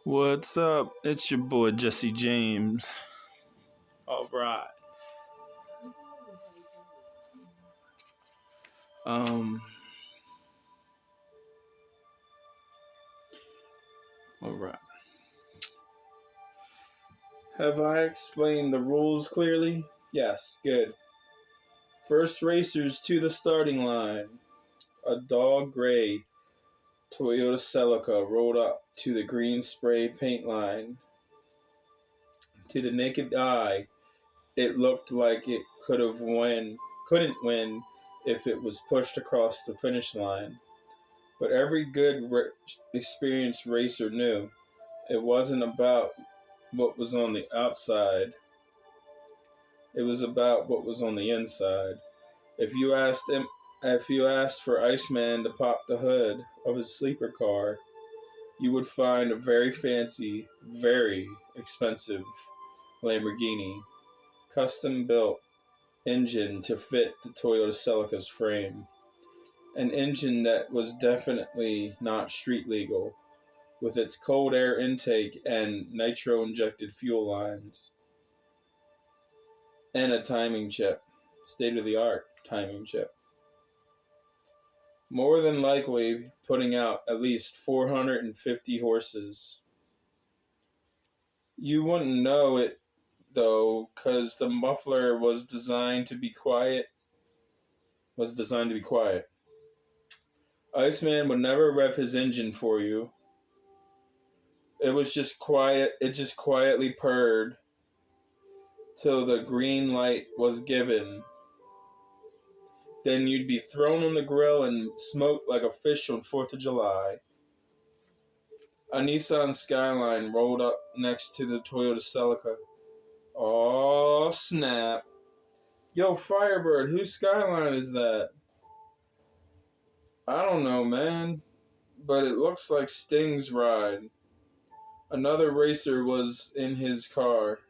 What's up? It's your boy Jesse James. All right. Um. All right. Have I explained the rules clearly? Yes. Good. First racers to the starting line. A dog gray Toyota Celica rolled up to the green spray paint line. To the naked eye, it looked like it couldn't win if it was pushed across the finish line. But every good, experienced racer knew it wasn't about what was on the outside. It was about what was on the inside. If you asked for Iceman to pop the hood of his sleeper car, you would find a very fancy, very expensive Lamborghini, custom built engine to fit the Toyota Celica's frame. An engine that was definitely not street legal, with its cold air intake and nitro-injected fuel lines. And a timing chip. State-of-the-art timing chip. More than likely putting out at least 450 horses. You wouldn't know it, though, because the muffler was designed to be quiet. Iceman would never rev his engine for you. It was just quiet. It just quietly purred till the green light was given. Then you'd be thrown on the grill and smoked like a fish on 4th of July. A Nissan Skyline rolled up next to the Toyota Celica. Oh, snap. Yo, Firebird, whose Skyline is that? I don't know, man. But it looks like Sting's ride. Another racer was in his car,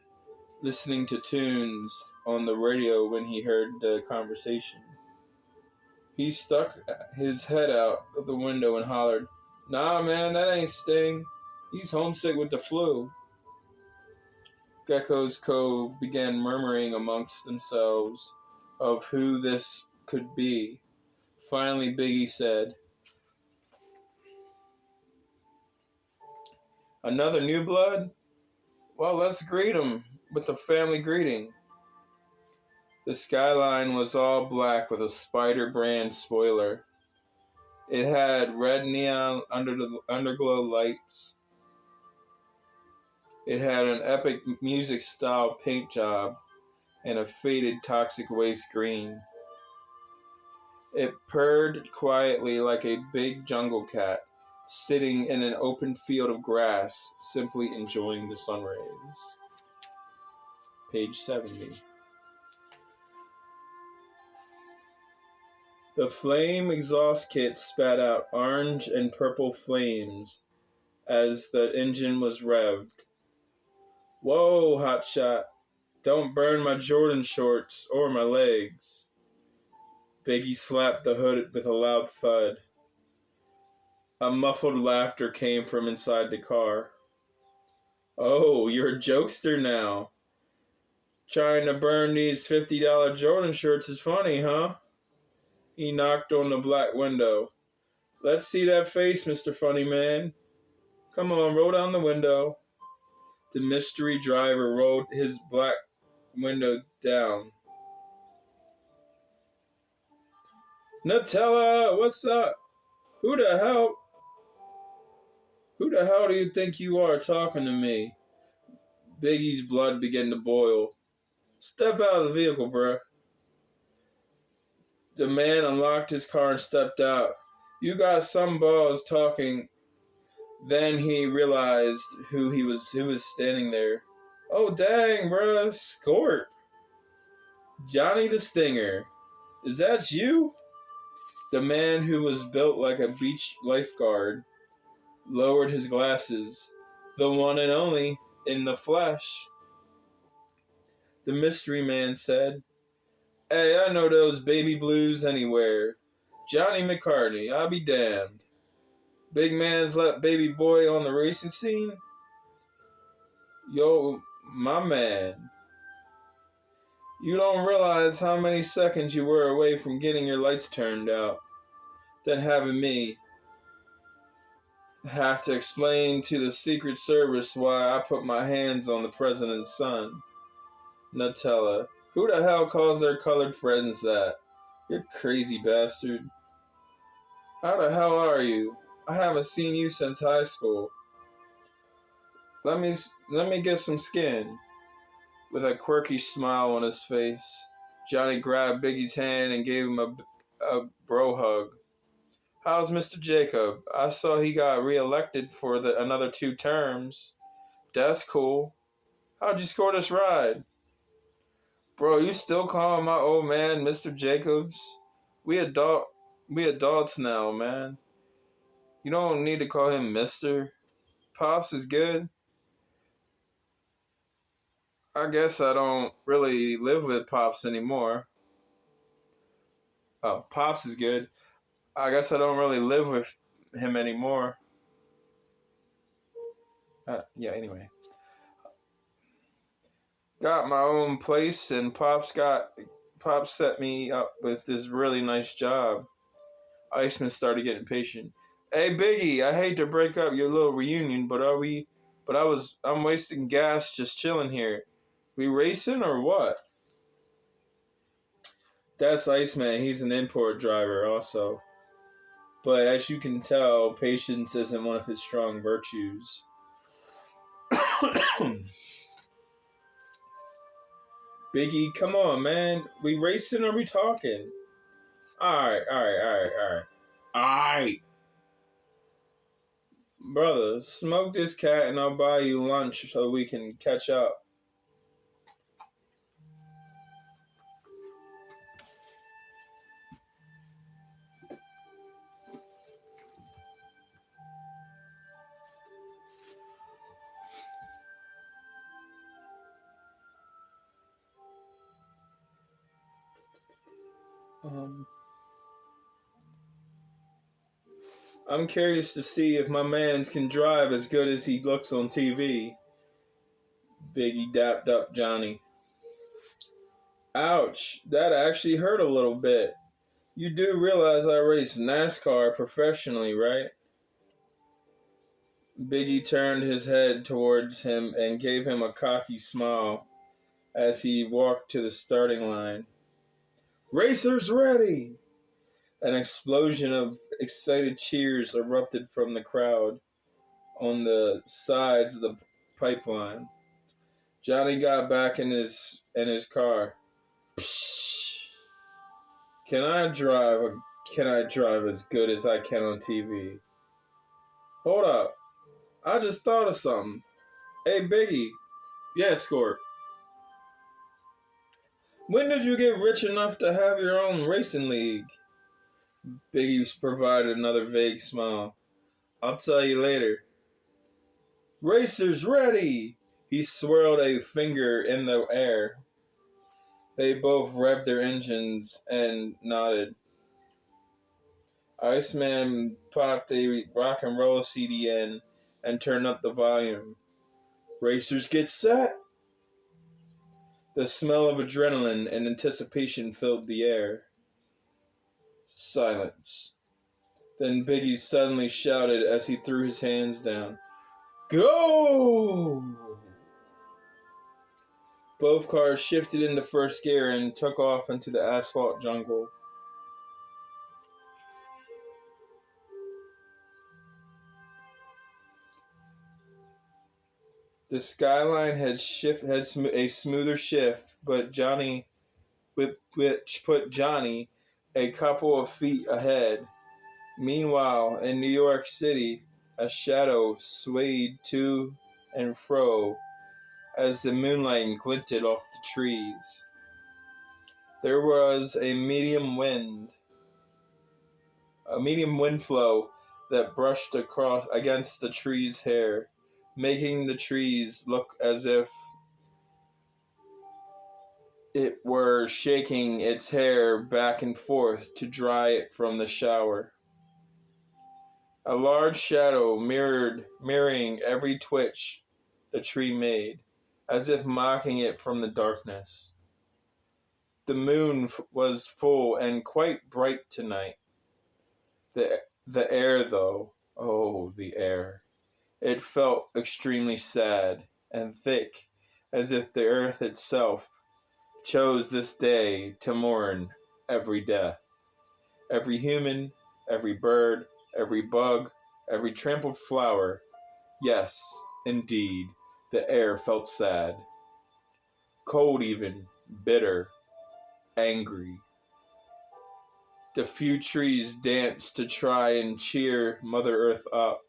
listening to tunes on the radio when he heard the conversation. He stuck his head out of the window and hollered, "Nah, man, that ain't Sting. He's homesick with the flu." Geckos Cove began murmuring amongst themselves of who this could be. Finally, Biggie said, "Another new blood? Well, let's greet him with the family greeting." The Skyline was all black with a Spider brand spoiler. It had red neon underglow lights. It had an epic music style paint job and a faded toxic waste green. It purred quietly like a big jungle cat sitting in an open field of grass, simply enjoying the sun rays. Page 70. The flame exhaust kit spat out orange and purple flames as the engine was revved. "Whoa, hotshot. Don't burn my Jordan shorts or my legs." Biggie slapped the hood with a loud thud. A muffled laughter came from inside the car. "Oh, you're a jokester now. Trying to burn these $50 Jordan shirts is funny, huh?" He knocked on the black window. "Let's see that face, Mr. Funny Man. Come on, roll down the window." The mystery driver rolled his black window down. "Nutella, what's up? Who the hell do you think you are talking to me?" Biggie's blood began to boil. "Step out of the vehicle, bruh." The man unlocked his car and stepped out. "You got some balls talking." Then he realized who was standing there. "Oh, dang, bruh, Scorp. Johnny the Stinger. Is that you?" The man, who was built like a beach lifeguard, lowered his glasses. "The one and only, in the flesh." The mystery man said, "Hey, I know those baby blues anywhere. Johnny McCartney, I'll be damned. Big man's let baby boy on the racing scene?" Yo, my man, you don't realize how many seconds you were away from getting your lights turned out, then having me have to explain to the Secret Service why I put my hands on the president's son. Nutella. Who the hell calls their colored friends that? You crazy bastard. How the hell are you? I haven't seen you since high school. Let me get some skin. With a quirky smile on his face, Johnny grabbed Biggie's hand and gave him a bro hug. How's Mr. Jacob? I saw he got reelected for another 2 terms. That's cool. How'd you score this ride? Bro, you still calling my old man Mr. Jacobs? We adults now, man. You don't need to call him Mister. Pops is good. I guess I don't really live with Pops anymore. Oh, Pops is good. I guess I don't really live with him anymore. Yeah, anyway. Got my own place and Pops set me up with this really nice job. Iceman started getting impatient. Hey Biggie, I hate to break up your little reunion, but I'm wasting gas just chilling here. We racing or what? That's Iceman, he's an import driver also. But as you can tell, patience isn't one of his strong virtues. Biggie, come on, man. We racing or we talking? Alright. Alright. Brother, smoke this cat and I'll buy you lunch so we can catch up. I'm curious to see if my mans can drive as good as he looks on TV. Biggie dapped up Johnny. Ouch, that actually hurt a little bit. You do realize I race NASCAR professionally, right? Biggie turned his head towards him and gave him a cocky smile as he walked to the starting line. Racers ready! An explosion of excited cheers erupted from the crowd on the sides of the pipeline. Johnny got back in his car. Psh! Can I drive as good as I can on TV? Hold up. I just thought of something. Hey Biggie. Yeah, Scorp. When did you get rich enough to have your own racing league? Biggie provided another vague smile. I'll tell you later. Racers ready! He swirled a finger in the air. They both revved their engines and nodded. Iceman popped a rock and roll CD in and turned up the volume. Racers get set! The smell of adrenaline and anticipation filled the air. Silence. Then Biggie suddenly shouted as he threw his hands down. Go! Both cars shifted into first gear and took off into the asphalt jungle. The skyline has a smoother shift, but which put Johnny a couple of feet ahead. Meanwhile, in New York City, a shadow swayed to and fro as the moonlight glinted off the trees. There was a medium wind flow that brushed against the tree's hair, making the trees look as if it were shaking its hair back and forth to dry it from the shower. A large shadow mirroring every twitch the tree made, as if mocking it from the darkness. The moon was full and quite bright tonight. The air, though, oh, the air. It felt extremely sad and thick, as if the earth itself chose this day to mourn every death. Every human, every bird, every bug, every trampled flower. Yes, indeed, the air felt sad. Cold even, bitter, angry. The few trees danced to try and cheer Mother Earth up.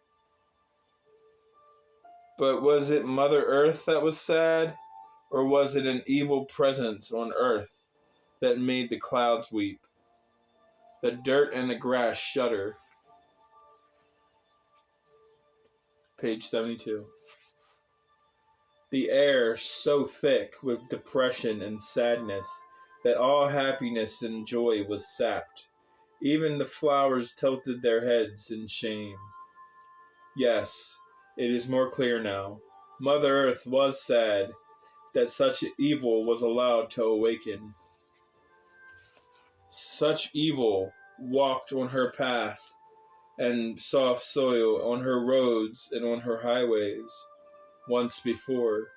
But was it Mother Earth that was sad? Or was it an evil presence on Earth that made the clouds weep? The dirt and the grass shudder. Page 72. The air so thick with depression and sadness that all happiness and joy was sapped. Even the flowers tilted their heads in shame. Yes, it is more clear now. Mother Earth was sad that such evil was allowed to awaken. Such evil walked on her paths and soft soil on her roads and on her highways once before.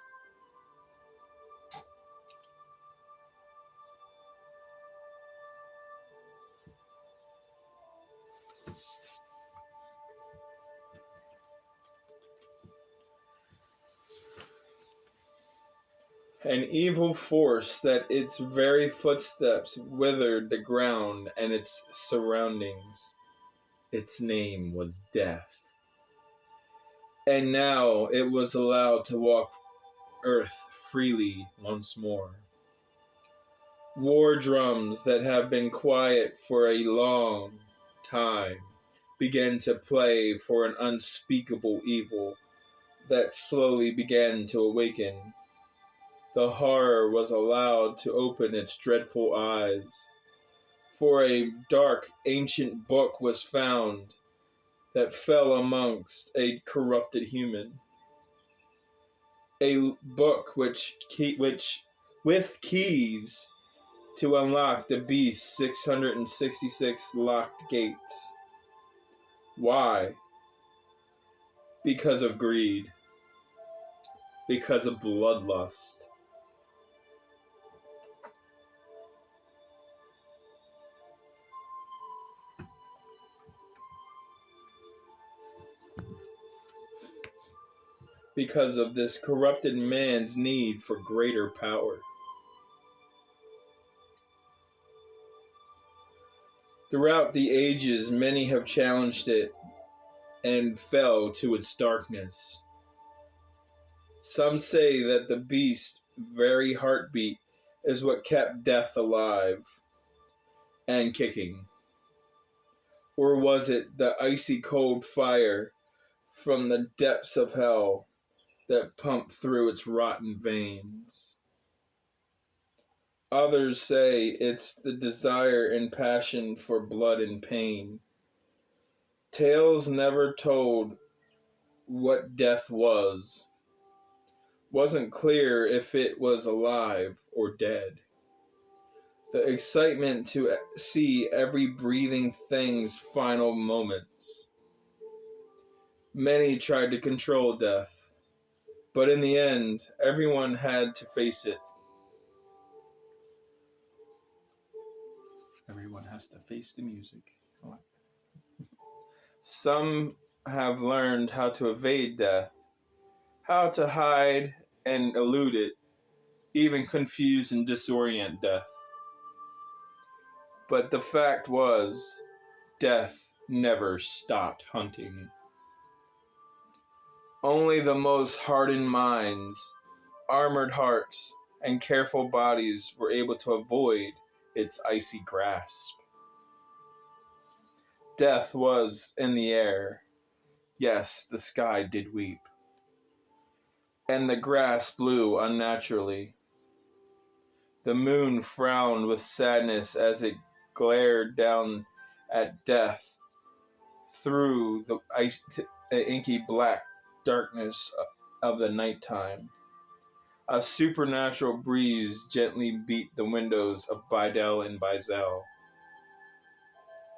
An evil force that its very footsteps withered the ground and its surroundings. Its name was Death. And now it was allowed to walk Earth freely once more. War drums that have been quiet for a long time began to play for an unspeakable evil that slowly began to awaken. The horror was allowed to open its dreadful eyes, for a dark ancient book was found that fell amongst a corrupted human. A book which with keys to unlock the beast's 666 locked gates. Why? Because of greed. Because of bloodlust. Because of this corrupted man's need for greater power. Throughout the ages, many have challenged it and fell to its darkness. Some say that the beast's very heartbeat is what kept death alive and kicking. Or was it the icy cold fire from the depths of hell that pumped through its rotten veins? Others say it's the desire and passion for blood and pain. Tales never told what death was. Wasn't clear if it was alive or dead. The excitement to see every breathing thing's final moments. Many tried to control death, but in the end, everyone had to face it. Everyone has to face the music. Some have learned how to evade death, how to hide and elude it, even confuse and disorient death. But the fact was, death never stopped hunting. Only the most hardened minds, armored hearts, and careful bodies were able to avoid its icy grasp. Death was in the air. Yes, the sky did weep. And the grass blew unnaturally. The moon frowned with sadness as it glared down at death through the inky black darkness of the nighttime. A supernatural breeze gently beat the windows of Bidel.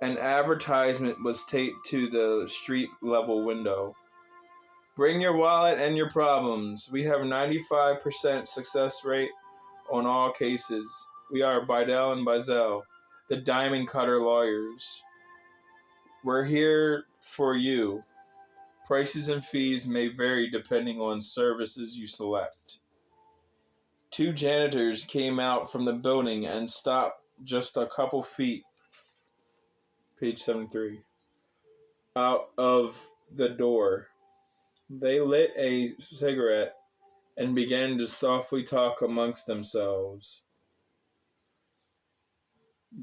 An advertisement was taped to the street-level window. Bring your wallet and your problems. We have 95% success rate on all cases. We are Bidel, the diamond cutter lawyers. We're here for you. Prices and fees may vary depending on services you select. Two janitors came out from the building and stopped just a couple feet, page 73, out of the door. They lit a cigarette and began to softly talk amongst themselves.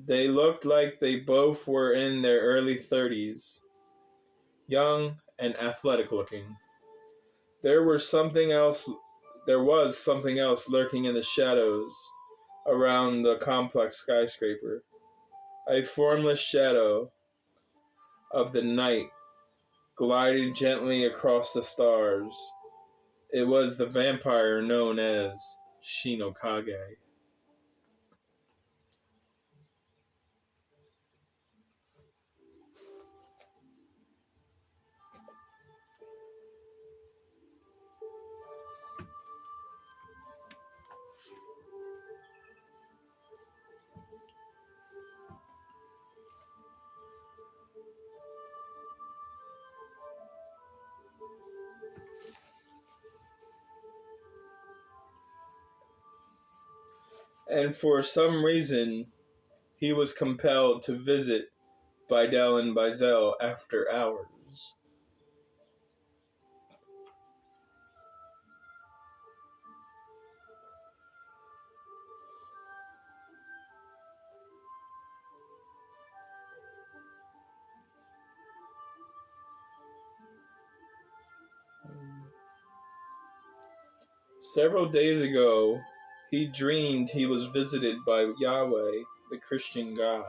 They looked like they both were in their early 30s, young and athletic looking. There was something else lurking in the shadows around the complex skyscraper, a formless shadow of the night gliding gently across the stars. It was the vampire known as Shi No Kage. And for some reason, he was compelled to visit Bidel after hours. Several days ago, he dreamed he was visited by Yahweh, the Christian God.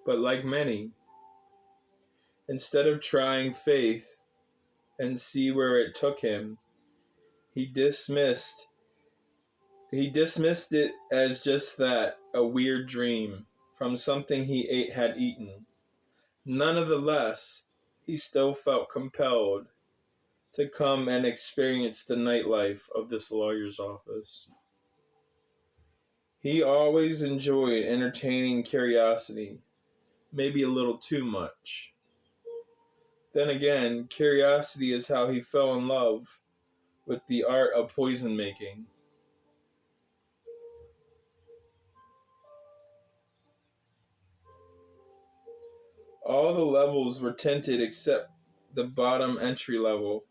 But like many, instead of trying faith and see where it took him, he dismissed it as just that, a weird dream from something he had eaten. Nonetheless, he still felt compelled to come and experience the nightlife of this lawyer's office. He always enjoyed entertaining curiosity, maybe a little too much. Then again, curiosity is how he fell in love with the art of poison making. All the levels were tinted except the bottom entry level.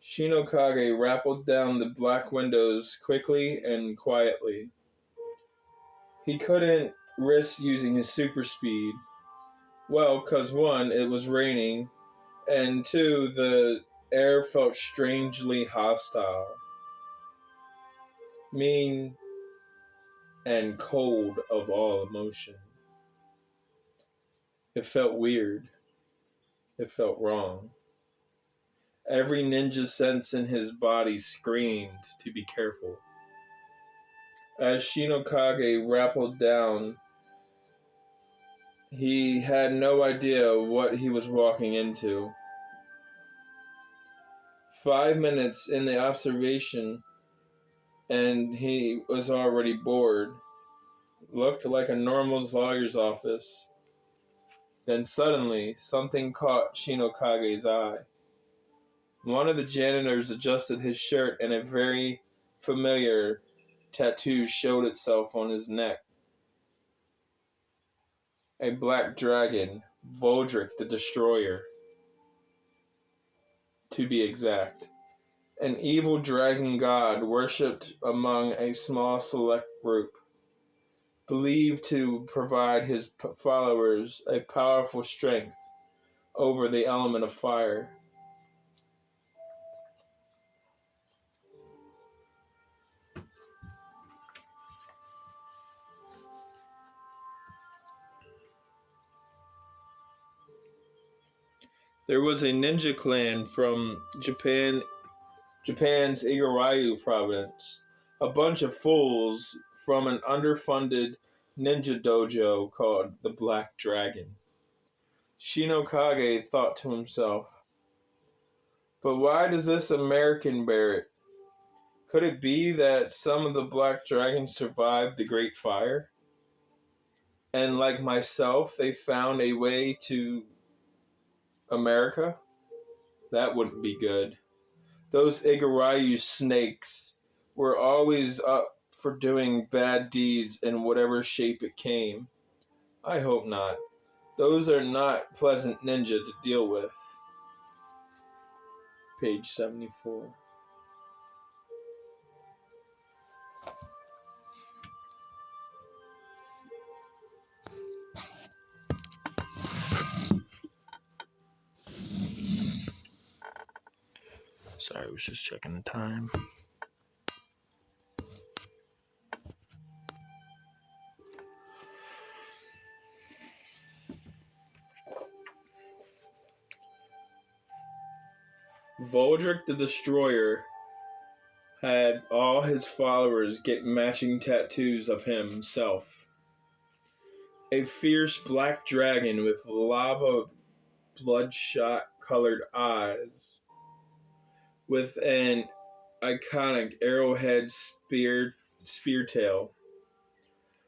Shi No Kage rappelled down the black windows quickly and quietly. He couldn't risk using his super speed. Well, 'cause one, it was raining, and two, the air felt strangely hostile, mean, and cold of all emotion. It felt weird. It felt wrong. Every ninja sense in his body screamed to be careful. As Shi No Kage rappelled down, he had no idea what he was walking into. 5 minutes in the observation, and he was already bored. Looked like a normal lawyer's office. Then suddenly, something caught Shi No Kage's eye. One of the janitors adjusted his shirt, and a very familiar tattoo showed itself on his neck. A black dragon, Voldrick the Destroyer, to be exact. An evil dragon god worshipped among a small select group. believed to provide his followers a powerful strength over the element of fire. There was a ninja clan from Japan's Igarayu province, a bunch of fools from an underfunded ninja dojo called the Black Dragon. Shi No Kage thought to himself, but why does this American bear it? Could it be that some of the Black Dragons survived the Great Fire? And like myself, they found a way to America? That wouldn't be good. Those Igarayu snakes were always up for doing bad deeds in whatever shape it came. I hope not. Those are not pleasant ninja to deal with. Page 74. Sorry, I was just checking the time. Voldrick the Destroyer had all his followers get matching tattoos of himself. A fierce black dragon with lava bloodshot colored eyes, with an iconic arrowhead spear tail.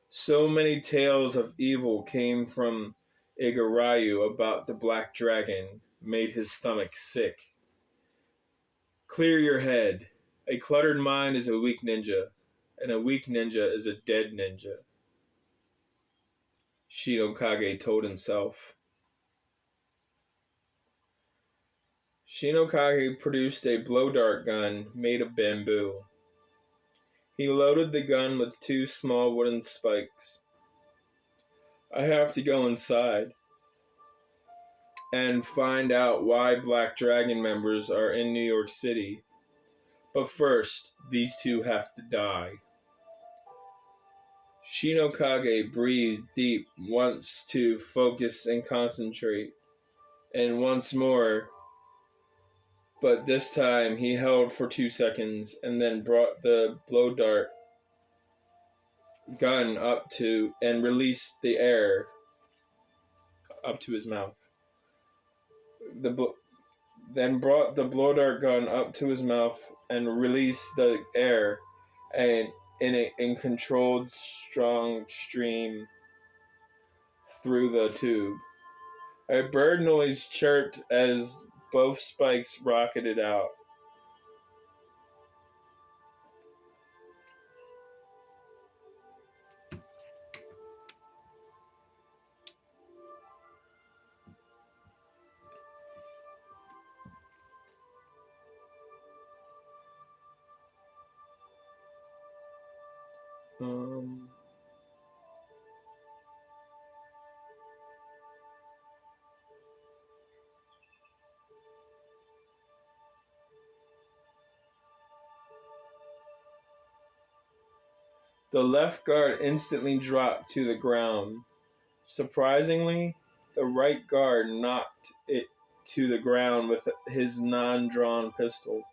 So many tales of evil came from Igarayu about the black dragon, made his stomach sick. Clear your head. A cluttered mind is a weak ninja, and a weak ninja is a dead ninja, Shi No Kage told himself. Shi No Kage produced a blow-dart gun made of bamboo. He loaded the gun with 2 small wooden spikes. I have to go inside and find out why Black Dragon members are in New York City. But first, these 2 have to die. Shi No Kage breathed deep once to focus and concentrate, and once more, but this time he held for 2 seconds and then brought the blow dart gun up to and released the air up to his mouth. Then brought the blow dart gun up to his mouth and released the air and in controlled strong stream through the tube. A bird noise chirped as both spikes rocketed out. The left guard instantly dropped to the ground. Surprisingly, the right guard knocked it to the ground with his non-drawn pistol.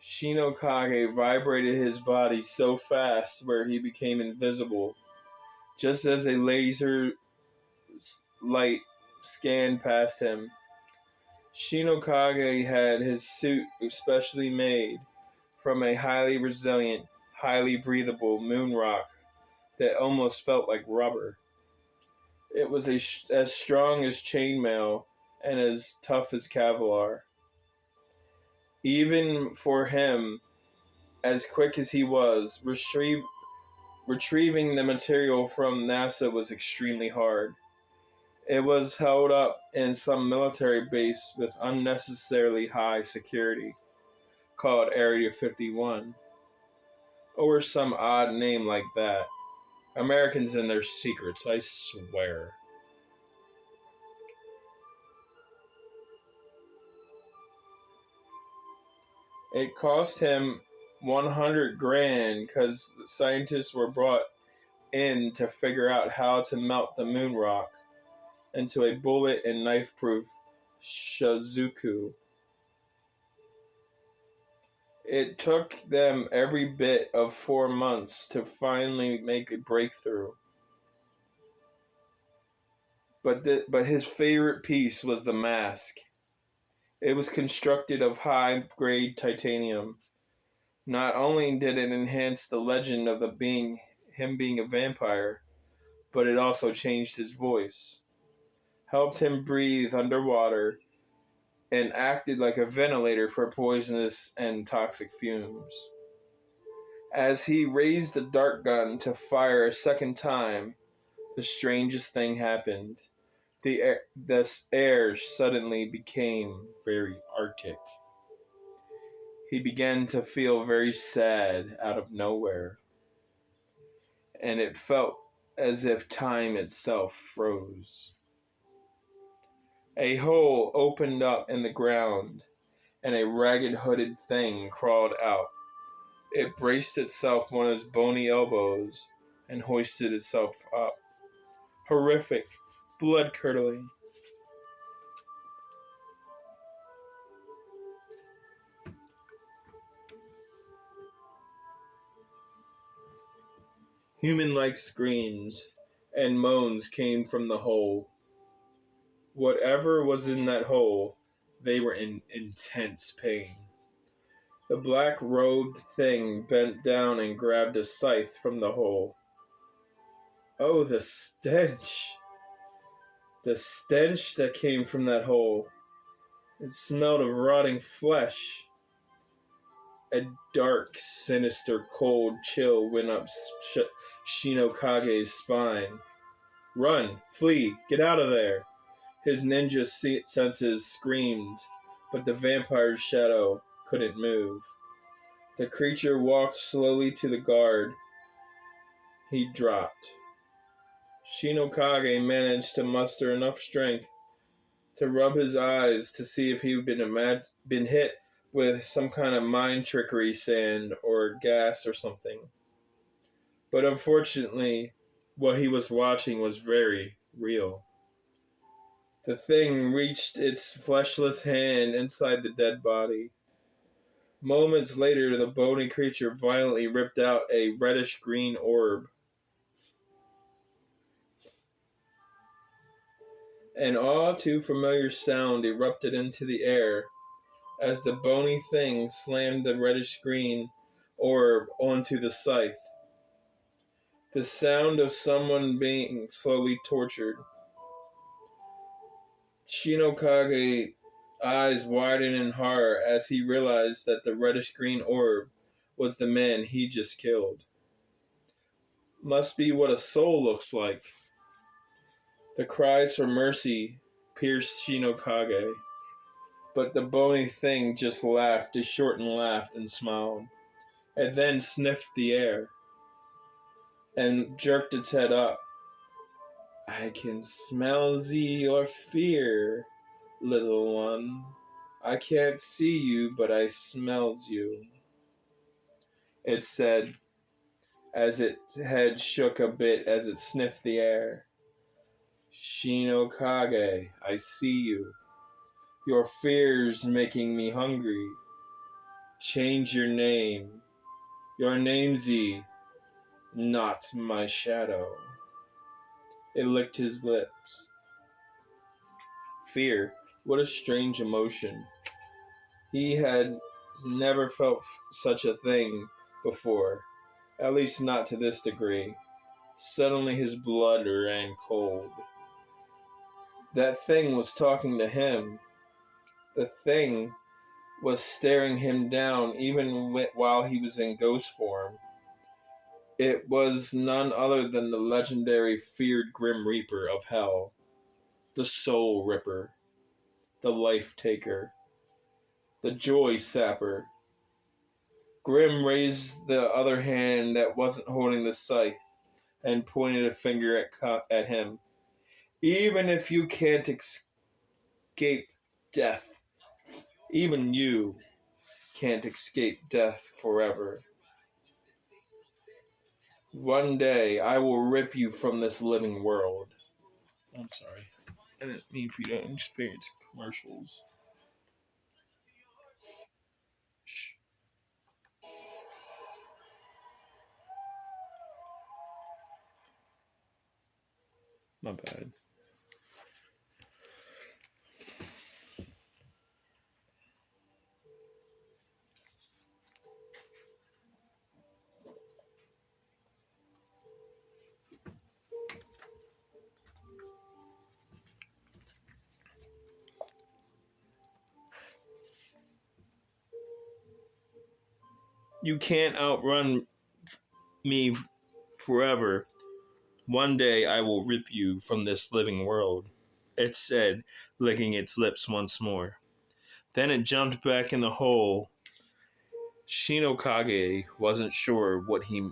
Shi No Kage vibrated his body so fast where he became invisible, just as a laser light scanned past him. Shi No Kage had his suit specially made from a highly resilient, highly breathable moon rock that almost felt like rubber. It was as strong as chainmail and as tough as Kevlar. Even for him, as quick as he was, retrieving the material from NASA was extremely hard. It was held up in some military base with unnecessarily high security, called Area 51, or some odd name like that. Americans and their secrets, I swear. It cost him 100 grand because scientists were brought in to figure out how to melt the moon rock into a bullet and knife proof shazuku. It took them every bit of 4 months to finally make a breakthrough. But his favorite piece was the mask. It was constructed of high-grade titanium. Not only did it enhance the legend of him being a vampire, but it also changed his voice, helped him breathe underwater, and acted like a ventilator for poisonous and toxic fumes. As he raised the dart gun to fire a second time, the strangest thing happened. The air suddenly became very arctic. He began to feel very sad out of nowhere, and it felt as if time itself froze. A hole opened up in the ground, and a ragged hooded thing crawled out. It braced itself on its bony elbows and hoisted itself up. Horrific, blood-curdling. Human-like screams and moans came from the hole. Whatever was in that hole, they were in intense pain. The black-robed thing bent down and grabbed a scythe from the hole. Oh, the stench! The stench that came from that hole. It smelled of rotting flesh. A dark, sinister, cold chill went up Shi No Kage's spine. Run! Flee! Get out of there! His ninja senses screamed, but the vampire's shadow couldn't move. The creature walked slowly to the guard. He dropped. Shi No Kage managed to muster enough strength to rub his eyes to see if he'd been hit with some kind of mind trickery sand or gas or something. But unfortunately, what he was watching was very real. The thing reached its fleshless hand inside the dead body. Moments later, the bony creature violently ripped out a reddish-green orb. An all too familiar sound erupted into the air as the bony thing slammed the reddish-green orb onto the scythe. The sound of someone being slowly tortured. Shi No Kage eyes widened in horror as he realized that the reddish-green orb was the man he just killed. Must be what a soul looks like. The cries for mercy pierced Shi No Kage, but the bony thing just laughed a shortened laugh and smiled, and then sniffed the air and jerked its head up. I can smell your fear, little one. I can't see you, but I smells you, it said, as its head shook a bit as it sniffed the air. Shi No Kage, I see you. Your fear's making me hungry. Change your name. Your name's not my shadow. It licked his lips. Fear, what a strange emotion. He had never felt such a thing before, at least not to this degree. Suddenly his blood ran cold. That thing was talking to him. The thing was staring him down even while he was in ghost form. It was none other than the legendary feared Grim Reaper of Hell, the Soul Ripper, the Life Taker, the Joy Sapper. Grim raised the other hand that wasn't holding the scythe and pointed a finger at him. Even if you can't escape death, even you can't escape death forever. One day I will rip you from this living world. I'm sorry. I didn't mean for you to experience commercials. Shh. My bad. You can't outrun me forever. One day I will rip you from this living world, it said, licking its lips once more. Then it jumped back in the hole. Shi No Kage wasn't sure what he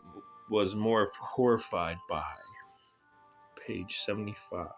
was more horrified by. Page 75.